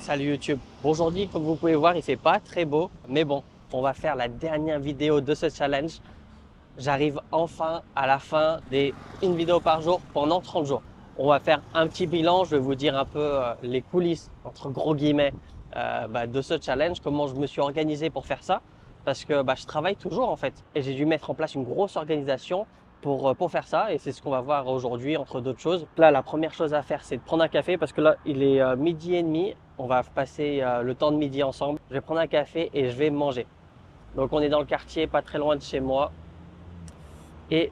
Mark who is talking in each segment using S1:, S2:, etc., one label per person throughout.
S1: Salut YouTube. Bon, aujourd'hui, comme vous pouvez voir, il fait pas très beau, mais bon, on va faire la dernière vidéo de ce challenge. J'arrive enfin à la fin des une vidéo par jour pendant 30 jours. On va faire un petit bilan, je vais vous dire un peu les coulisses, entre gros guillemets, de ce challenge, comment je me suis organisé pour faire ça, parce que je travaille toujours en fait, et j'ai dû mettre en place une grosse organisation pour faire ça, et c'est ce qu'on va voir aujourd'hui, entre d'autres choses. Là, la première chose à faire, c'est de prendre un café, parce que là, il est midi et demi, on va passer le temps de midi ensemble. Je vais prendre un café et je vais manger. Donc on est dans le quartier, pas très loin de chez moi. Et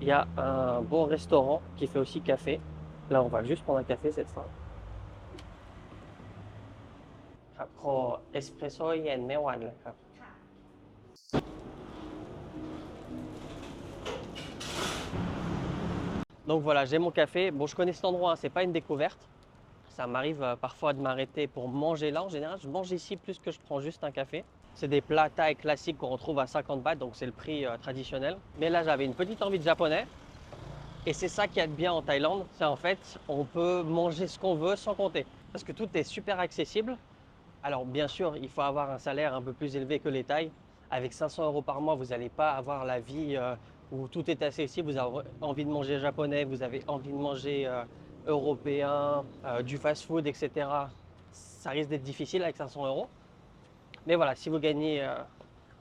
S1: il y a un bon restaurant qui fait aussi café. Là, on va juste prendre un café cette fois. ครับขอเอสเปรสโซ่เย็นไม่หวานเลยครับ Donc voilà, j'ai mon café. Bon, je connais cet endroit, hein, c'est pas une découverte. Ça m'arrive parfois de m'arrêter pour manger là. En général, je mange ici plus que je prends juste un café. C'est des plats thaï classiques qu'on retrouve à 50 bahts, donc c'est le prix traditionnel. Mais là, j'avais une petite envie de japonais. Et c'est ça qui est bien en Thaïlande, c'est en fait, on peut manger ce qu'on veut sans compter. Parce que tout est super accessible. Alors bien sûr, il faut avoir un salaire un peu plus élevé que les Thaïs. Avec 500 € par mois, vous n'allez pas avoir la vie où tout est accessible. Vous avez envie de manger japonais, vous avez envie de manger européen, du fast-food, etc. Ça risque d'être difficile avec 500 €. Mais voilà, si vous gagnez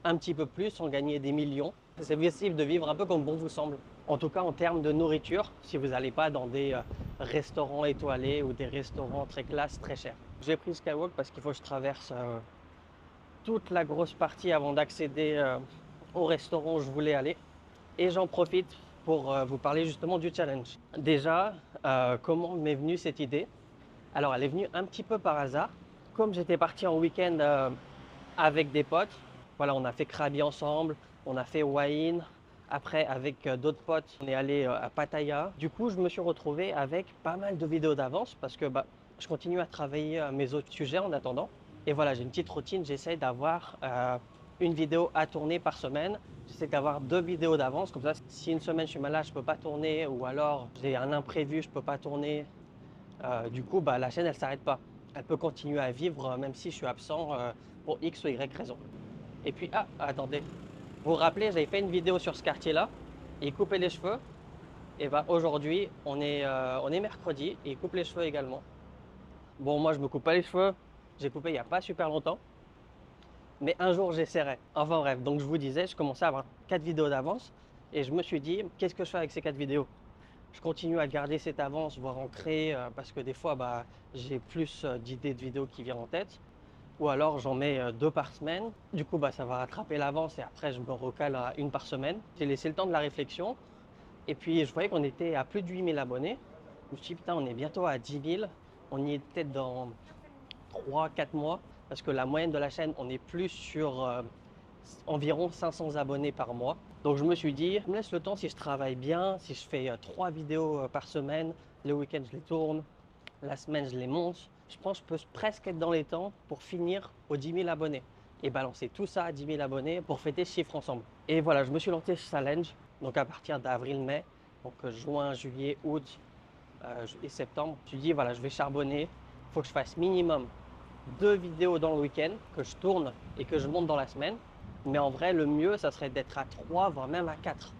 S1: un petit peu plus, on gagnait des millions. C'est possible de vivre un peu comme bon vous semble. En tout cas, en termes de nourriture, si vous n'allez pas dans des restaurants étoilés ou des restaurants très classe, très chers. J'ai pris Skywalk parce qu'il faut que je traverse toute la grosse partie avant d'accéder au restaurant où je voulais aller. Et j'en profite pour vous parler justement du challenge. Déjà, comment m'est venue cette idée? Alors, elle est venue un petit peu par hasard. Comme j'étais parti en week-end avec des potes, voilà, on a fait Krabi ensemble, on a fait Wahin. Après, avec d'autres potes, on est allé à Pattaya. Du coup, je me suis retrouvé avec pas mal de vidéos d'avance parce que je continue à travailler mes autres sujets en attendant. Et voilà, j'ai une petite routine, j'essaie d'avoir une vidéo à tourner par semaine. J'essaie d'avoir 2 vidéos d'avance, comme ça, si une semaine je suis malade, je ne peux pas tourner, ou alors j'ai un imprévu, je ne peux pas tourner. Du coup, la chaîne, elle ne s'arrête pas. Elle peut continuer à vivre même si je suis absent pour X ou Y raison. Et puis, attendez, vous vous rappelez, j'avais fait une vidéo sur ce quartier-là, et il coupait les cheveux. Et aujourd'hui, on est mercredi, et il coupe les cheveux également. Bon, moi, je me coupe pas les cheveux, j'ai coupé il n'y a pas super longtemps, mais un jour, j'essaierai. Enfin bref, donc je vous disais, je commençais à avoir 4 vidéos d'avance, et je me suis dit, qu'est-ce que je fais avec ces 4 vidéos? Je continue à garder cette avance, voire en créer, parce que des fois, j'ai plus d'idées de vidéos qui viennent en tête. Ou alors j'en mets 2 par semaine. Du coup, ça va rattraper l'avance et après je me recale à une par semaine. J'ai laissé le temps de la réflexion. Et puis je voyais qu'on était à plus de 8000 abonnés. Je me suis dit, putain, on est bientôt à 10 000. On y est peut-être dans 3-4 mois. Parce que la moyenne de la chaîne, on est plus sur environ 500 abonnés par mois. Donc je me suis dit, je me laisse le temps si je travaille bien, si je fais 3 vidéos par semaine. Le week-end, je les tourne. La semaine, je les monte. Je pense que je peux presque être dans les temps pour finir aux 10 000 abonnés et balancer tout ça à 10 000 abonnés pour fêter ce chiffre ensemble. Et voilà, je me suis lancé ce challenge. Donc à partir d'avril-mai, donc juin, juillet, août et septembre, je me suis dit voilà, je vais charbonner. Il faut que je fasse minimum 2 vidéos dans le week-end, que je tourne et que je monte dans la semaine. Mais en vrai, le mieux, ça serait d'être à 3, voire même à 4.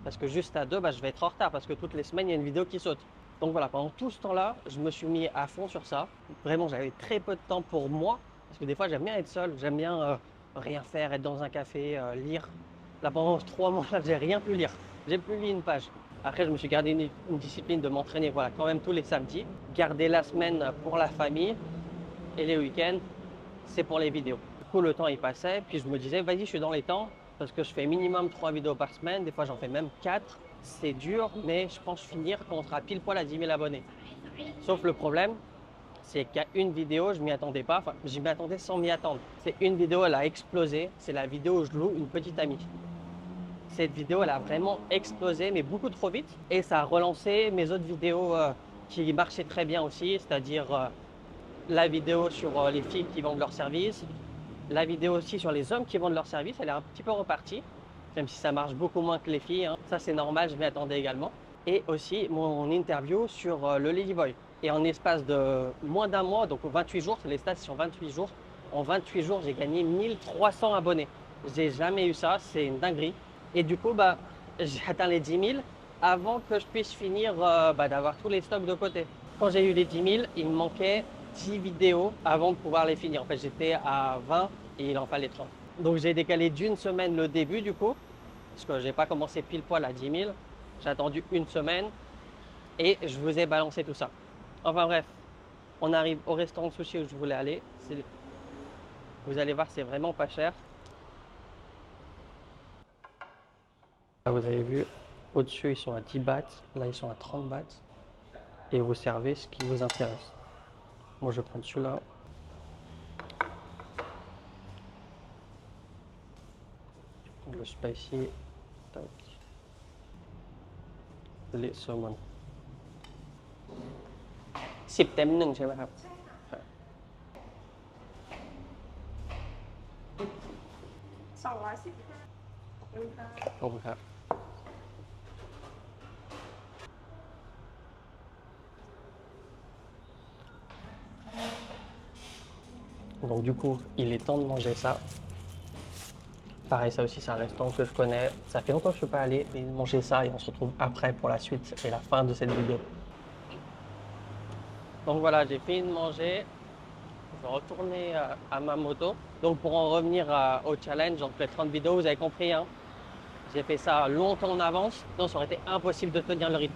S1: Parce que juste à 2, je vais être en retard parce que toutes les semaines, il y a une vidéo qui saute. Donc voilà, pendant tout ce temps-là, je me suis mis à fond sur ça. Vraiment, j'avais très peu de temps pour moi. Parce que des fois, j'aime bien être seul. J'aime bien rien faire, être dans un café, lire. Là, pendant 3 mois, là, j'ai rien pu lire. J'ai plus lu une page. Après, je me suis gardé une discipline de m'entraîner, voilà, quand même tous les samedis. Garder la semaine pour la famille. Et les week-ends, c'est pour les vidéos. Du coup, le temps, il passait. Puis je me disais, vas-y, je suis dans les temps. Parce que je fais minimum 3 vidéos par semaine. Des fois, j'en fais même 4. C'est dur, mais je pense finir quand on sera pile poil à 10 000 abonnés. Sauf le problème, c'est qu'il y a une vidéo, je m'y attendais pas. Enfin, j'y m'attendais sans m'y attendre. C'est une vidéo, elle a explosé. C'est la vidéo où je loue une petite amie. Cette vidéo, elle a vraiment explosé, mais beaucoup trop vite. Et ça a relancé mes autres vidéos qui marchaient très bien aussi, c'est-à-dire la vidéo sur les filles qui vendent leur service, la vidéo aussi sur les hommes qui vendent leur service, elle est un petit peu repartie, même si ça marche beaucoup moins que les filles, hein. Ça c'est normal, je m'y attendais également. Et aussi mon interview sur le Ladyboy. Et en espace de moins d'un mois, donc 28 jours, les stats sur 28 jours, en 28 jours, j'ai gagné 1300 abonnés. J'ai jamais eu ça, c'est une dinguerie. Et du coup, j'ai atteint les 10 000 avant que je puisse finir d'avoir tous les stocks de côté. Quand j'ai eu les 10 000, il me manquait 10 vidéos avant de pouvoir les finir. En fait, j'étais à 20 et il en fallait 30. Donc j'ai décalé d'une semaine le début du coup, parce que j'ai pas commencé pile poil à 10 000. J'ai attendu une semaine et je vous ai balancé tout ça. Enfin bref, on arrive au restaurant de sushi où je voulais aller. Vous allez voir, c'est vraiment pas cher. Là, vous avez vu, au-dessus, ils sont à 10 bahts. Là, ils sont à 30 bahts. Et vous servez ce qui vous intéresse. Moi, je prends celui-là. Le spicy. Tac. Les saumon. 10 เต็ม1ใช่ไหมครับ215ขอบคุณครับ Donc du coup, il est temps de manger ça. Pareil, ça aussi, c'est un restaurant que je connais. Ça fait longtemps que je ne suis pas allé, mais manger ça et on se retrouve après pour la suite et la fin de cette vidéo. Donc voilà, j'ai fini de manger. Je vais retourner à ma moto. Donc pour en revenir au challenge, donc les 30 vidéos, vous avez compris, hein, j'ai fait ça longtemps en avance. Sinon, ça aurait été impossible de tenir le rythme.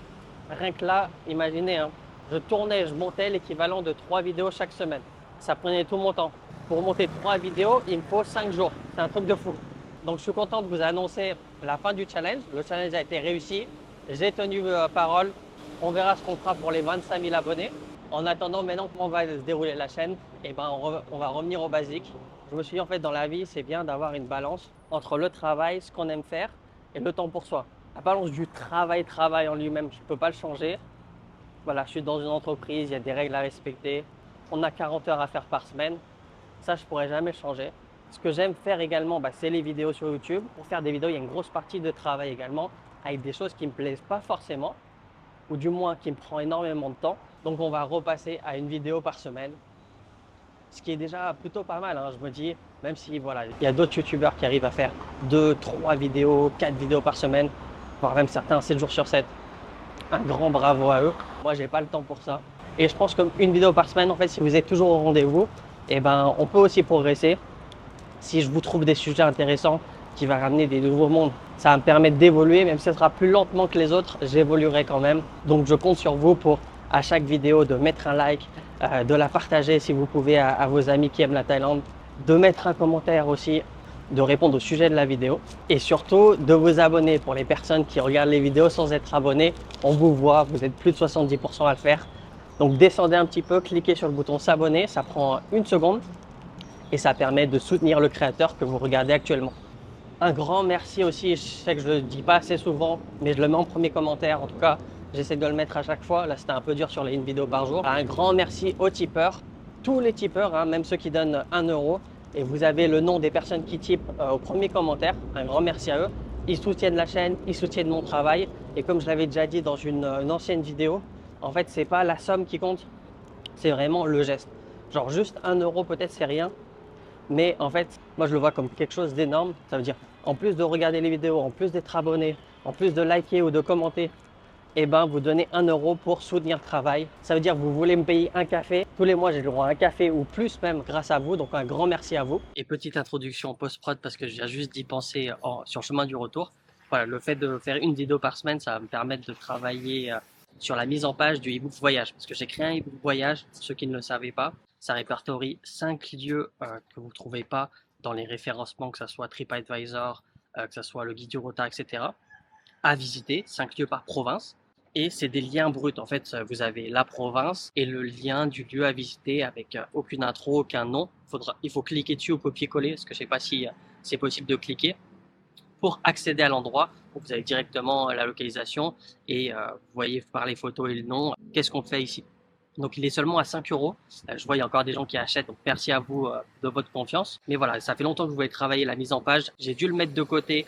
S1: Rien que là, imaginez, hein, je tournais, je montais l'équivalent de 3 vidéos chaque semaine. Ça prenait tout mon temps. Pour monter 3 vidéos, il me faut 5 jours. C'est un truc de fou. Donc je suis content de vous annoncer la fin du challenge. Le challenge a été réussi. J'ai tenu parole. On verra ce qu'on fera pour les 25 000 abonnés. En attendant, maintenant comment va se dérouler la chaîne, on va revenir au basique. Je me suis dit, en fait, dans la vie, c'est bien d'avoir une balance entre le travail, ce qu'on aime faire, et le temps pour soi. La balance du travail en lui-même, je ne peux pas le changer. Voilà, je suis dans une entreprise, il y a des règles à respecter. On a 40 heures à faire par semaine. Ça, je ne pourrais jamais changer. Ce que j'aime faire également, c'est les vidéos sur YouTube. Pour faire des vidéos, il y a une grosse partie de travail également, avec des choses qui ne me plaisent pas forcément, ou du moins qui me prend énormément de temps. Donc on va repasser à une vidéo par semaine, ce qui est déjà plutôt pas mal, hein. Je me dis, même si voilà, il y a d'autres youtubeurs qui arrivent à faire 2, 3 vidéos, 4 vidéos par semaine, voire même certains 7 jours sur 7. Un grand bravo à eux. Moi, j'ai pas le temps pour ça. Et je pense qu'une vidéo par semaine, en fait, si vous êtes toujours au rendez-vous, on peut aussi progresser. Si je vous trouve des sujets intéressants qui vont ramener des nouveaux mondes, ça va me permettre d'évoluer, même si ce sera plus lentement que les autres, j'évoluerai quand même. Donc, je compte sur vous pour, à chaque vidéo, de mettre un like, de la partager si vous pouvez à vos amis qui aiment la Thaïlande, de mettre un commentaire aussi, de répondre au sujet de la vidéo et surtout de vous abonner. Pour les personnes qui regardent les vidéos sans être abonnés, on vous voit, vous êtes plus de 70% à le faire. Donc descendez un petit peu, cliquez sur le bouton s'abonner, ça prend 1 seconde et ça permet de soutenir le créateur que vous regardez actuellement. Un grand merci aussi, je sais que je ne le dis pas assez souvent, mais je le mets en premier commentaire. En tout cas, j'essaie de le mettre à chaque fois. Là, c'était un peu dur sur les 1 vidéo par jour. Un grand merci aux tipeurs, tous les tipeurs, hein, même ceux qui donnent 1 euro. Et vous avez le nom des personnes qui typent au premier commentaire. Un grand merci à eux. Ils soutiennent la chaîne, ils soutiennent mon travail. Et comme je l'avais déjà dit dans une ancienne vidéo, en fait, c'est pas la somme qui compte, c'est vraiment le geste. Genre juste 1 euro, peut-être c'est rien. Mais en fait, moi je le vois comme quelque chose d'énorme. Ça veut dire, en plus de regarder les vidéos, en plus d'être abonné, en plus de liker ou de commenter, vous donnez 1 euro pour soutenir le travail. Ça veut dire que vous voulez me payer un café. Tous les mois, j'ai le droit à un café ou plus même grâce à vous. Donc un grand merci à vous. Et petite introduction post-prod parce que je viens juste d'y penser sur le chemin du retour. Voilà, le fait de faire 1 vidéo par semaine, ça va me permettre de travailler sur la mise en page du e-book voyage. Parce que j'ai créé un e-book voyage, pour ceux qui ne le savaient pas. Ça répertorie 5 lieux que vous ne trouvez pas dans les référencements, que ce soit TripAdvisor, que ce soit le guide du retard, etc. à visiter, 5 lieux par province. Et c'est des liens bruts. En fait, vous avez la province et le lien du lieu à visiter avec aucune intro, aucun nom. Il faut cliquer dessus ou copier-coller, parce que je ne sais pas si c'est possible de cliquer, pour accéder à l'endroit. Vous avez directement la localisation et vous voyez par les photos et le nom, qu'est-ce qu'on fait ici. Donc il est seulement à 5 euros. Je vois il y a encore des gens qui achètent, donc merci à vous de votre confiance. Mais voilà, ça fait longtemps que vous voulez travailler la mise en page. J'ai dû le mettre de côté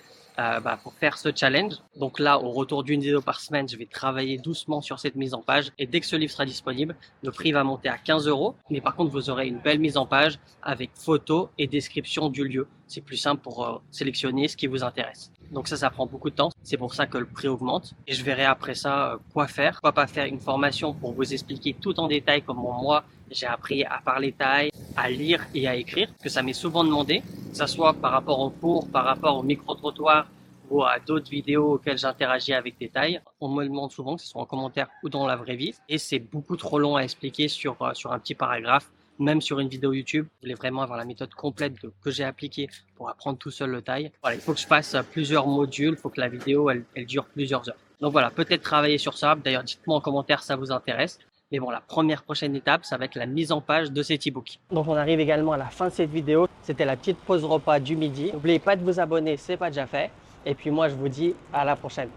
S1: pour faire ce challenge. Donc là, au retour d'une vidéo par semaine, je vais travailler doucement sur cette mise en page. Et dès que ce livre sera disponible, le prix va monter à 15 euros. Mais par contre, vous aurez une belle mise en page avec photo et description du lieu. C'est plus simple pour sélectionner ce qui vous intéresse. Donc ça prend beaucoup de temps. C'est pour ça que le prix augmente. Et je verrai après ça quoi faire. Pourquoi pas faire une formation pour vous expliquer tout en détail comment moi, j'ai appris à parler thaï, à lire et à écrire. Que ça m'est souvent demandé, que ça soit par rapport aux cours, par rapport au micro-trottoir ou à d'autres vidéos auxquelles j'interagis avec des thaïs. On me le demande souvent, que ce soit en commentaire ou dans la vraie vie. Et c'est beaucoup trop long à expliquer sur un petit paragraphe. Même sur une vidéo YouTube, vous voulez vraiment avoir la méthode complète que j'ai appliquée pour apprendre tout seul le thaï. Voilà, il faut que je fasse plusieurs modules, il faut que la vidéo elle dure plusieurs heures. Donc voilà, peut-être travailler sur ça. D'ailleurs, dites-moi en commentaire si ça vous intéresse. Mais bon, la prochaine étape, ça va être la mise en page de cet e-book. Donc on arrive également à la fin de cette vidéo. C'était la petite pause repas du midi. N'oubliez pas de vous abonner, c'est pas déjà fait. Et puis moi, je vous dis à la prochaine.